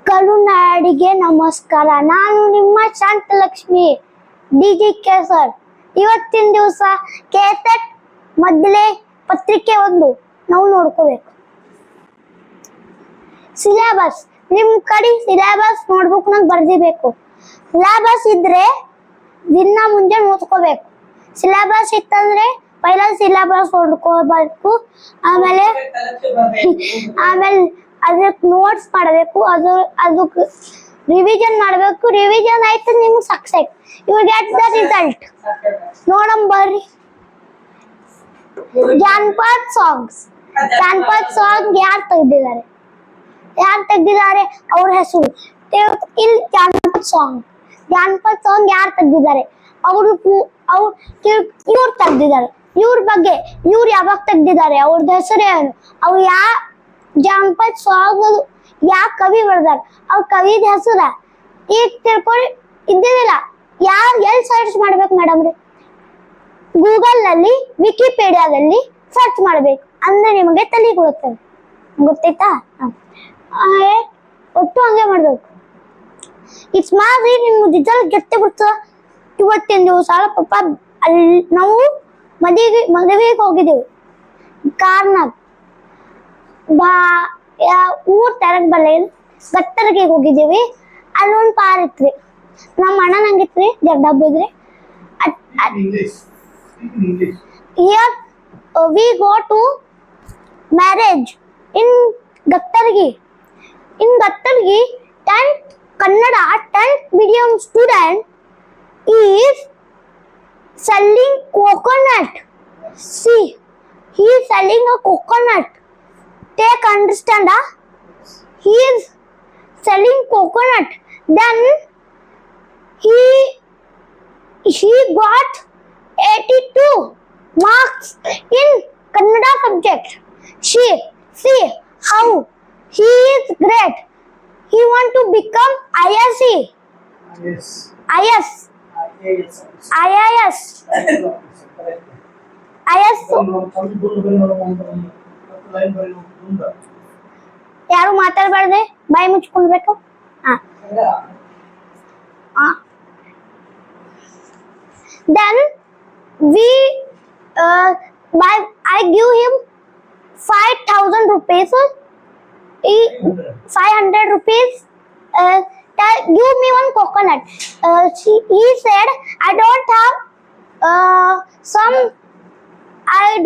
ಕರುನಾಡಿಗೆ ನಮಸ್ಕಾರ. ನಾನು ನಿಮ್ಮ ಶಾಂತಲಕ್ಷ್ಮಿ DGK ಸರ್. ಇವತ್ತಿನ ದಿವಸ KSET ಮೊದಲೇ ಪತ್ರಿಕೆ 1 ನಾವು ನೋಡ್ಕೋಬೇಕು. ಸಿಲೆಬಸ್ ನಿಮ್ಮ ಕಡೆ ಸಿಲೆಬಸ್ ನೋಟ್ಬುಕ್ ನಾಗ ಬರ್ದಿಬೇಕು. ಸಿಲೆಬಸ್ ಇದ್ರೆ ದಿನ ಮುಂಜಾನೆ ಓದ್ಕೋಬೇಕು. ಸಿಲೆಬಸ್ ಇತ್ತಂದ್ರೆ ಪೈಲ ಸಿಲೆಬಸ್ ಓದ್ಕೋಬೇಕು. ಆಮೇಲೆ ಅದಕ್ಕೆ ನೋಟ್ಸ್ ಮಾಡಬೇಕು. ಅದಕ್ಕೆ ರಿವಿಷನ್ ಮಾಡಬೇಕು. ರಿವಿಷನ್ ಆಯ್ತು ನಿಮ್ಗೆ success. You get the result. ನೋಡಮ್ ಬರ್ರಿ. ಜಾನಪದ ಸಾಂಗ್ಸ್ ಯಾರು ತೆಗ್ದಿದ್ದಾರೆ ಅವ್ರ ಹೆಸರು ಇಲ್ಲಿ. ಜಾನಪದ ಸಾಂಗ್ ಯಾರು ತೆಗ್ದಿದ್ದಾರೆ ಇವ್ರು ತೆಗ್ದಿದ್ದಾರೆ. ಇವ್ರ ಬಗ್ಗೆ ಇವ್ರು ಯಾವಾಗ ತೆಗ್ದಿದ್ದಾರೆ ಅವ್ರದ್ದು ಹೆಸರು ಏನು, ಅವ್ರು ಜಾನಪದ ಸಾಂಗ್ ಕವಿ ಬರ್ದಾರ ಅವ್ರ ಕವಿದ ಹೆಸರ ಈಗ ತಿಳ್ಕೊಳ್ಳಿ. ಇದ್ದಿಲ್ಲ ಎಲ್ಲಿ ಸರ್ಚ್ ಮಾಡ್ಬೇಕು ಮೇಡಮ್ ರೀ? ಗೂಗಲ್ ನಲ್ಲಿ ವಿಕಿಪೀಡಿಯಾದಲ್ಲಿ ಸರ್ಚ್ ಮಾಡ್ಬೇಕು. ಅಂದ್ರೆ ನಿಮಗೆ ತಲೆ ಕೊಡುತ್ತದೆ. ಗೊತ್ತಾಯ್ತಾ? ಒಟ್ಟು ಹಂಗೆ ಮಾಡ್ಬೇಕು. ಇಟ್ಸ್ ಮಾರಿ ನಿಮ್ಗೆ ರಿಸಲ್ಟ್ ಗೆತ್ತೆ ಬಿಡ್ತದ. ಇವತ್ತಿನ ದಿವಸ ಪಾಪ ಅಲ್ಲಿ ನಾವು ಮದುವೆಗೆ ಹೋಗಿದ್ದೀವಿ. ಕಾರ್ನಾಗ್ ಊರ್ ತೆರಗ್ ಬಲ್ಲ ಗತ್ತರ್ಗೆ ಹೋಗಿದ್ದೀವಿ. ಅಲ್ಲೊಂದು ಪಾರ್ ಇತ್ರಿ. ನಮ್ಮ ಅಣ್ಣ ನಂಗಿತ್ರಿ ಜಡ್ಡಬ್ಬಿದ್ರಿ. Here we go to marriage in Gattargi. In Gattargi, 10th Kannada 10th medium student is selling coconut. See, he is selling a coconut. Take understand, huh? He is selling coconut. Then he got 82 marks in Kannada subject. See how he is great. He want to become ISC. IAS. ಯಾರು ಮಾತಾಡಬಾರ್ದೆ, ಬಾಯಿ ಮುಚ್ಕೊಳ್ಬೇಕು. Then I give him 5,000 rupees. 500 rupees. Give me one coconut. He said, I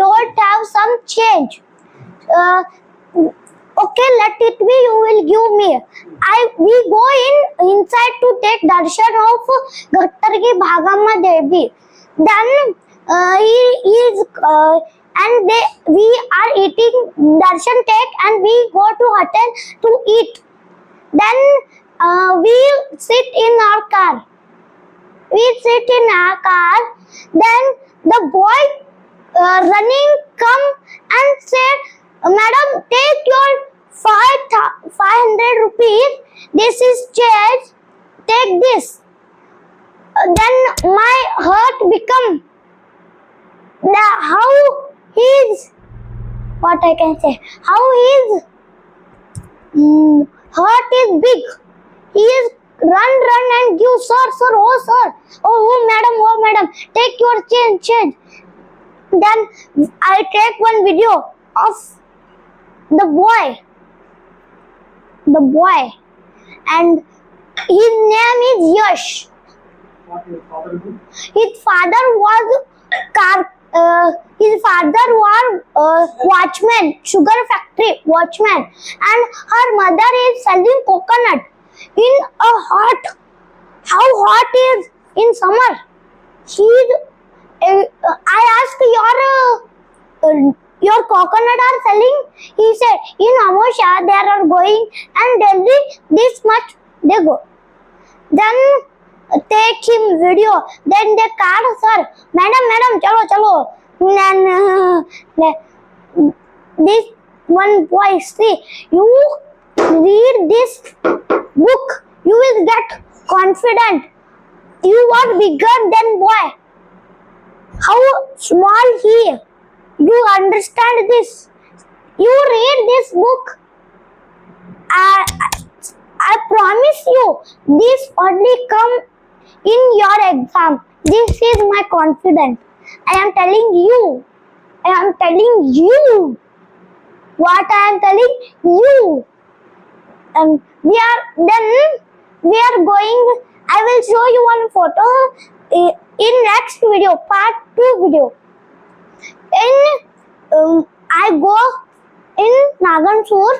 don't have some change. Okay, let it be. You will give me. We go inside to take darshan of Gattargi Bhagamma Devi. Then we are eating darshan take and we go to hotel to eat. Then we sit in our car. Then the boy running come and said, Madam, take your 500 rupees. This is change. Take this. Then my heart become how his what I can say. How his heart is big. He is run and give sir. Oh sir. Oh madam. Take your change. Then I take one video of the boy, and his name is Yash. What your father do? His father was watchman, sugar factory watchman, and her mother is selling coconut in a hot. How hot is in summer? I asked your coconut are selling? He said, in Amosha they are going and daily this much they go. Then take him video. Then they call sir, madam, chalo. Then this one boy, see, you read this book, you will get confident. You are bigger than boy. How small he. You understand this? You read this book. I promise you, this only come in your exam. This is my confidence. I am telling you. I am telling you. What I am telling you. We are then. We are going. I will show you one photo in next video, part 2 video. I go in Naganpur.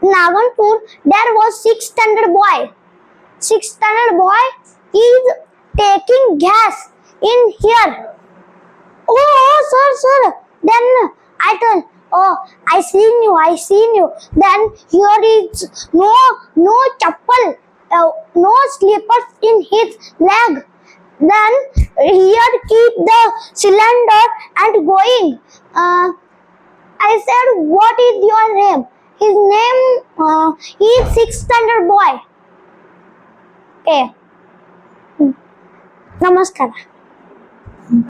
There was 6th standard boy. 6th standard boy is taking gas in here. Oh, sir. Then I told, oh, I seen you. Then here is no chappal, no slippers in his leg. Then here keep the cylinder and going. I said, what is your name? His name, he is 6th standard boy. Okay. Namaskar.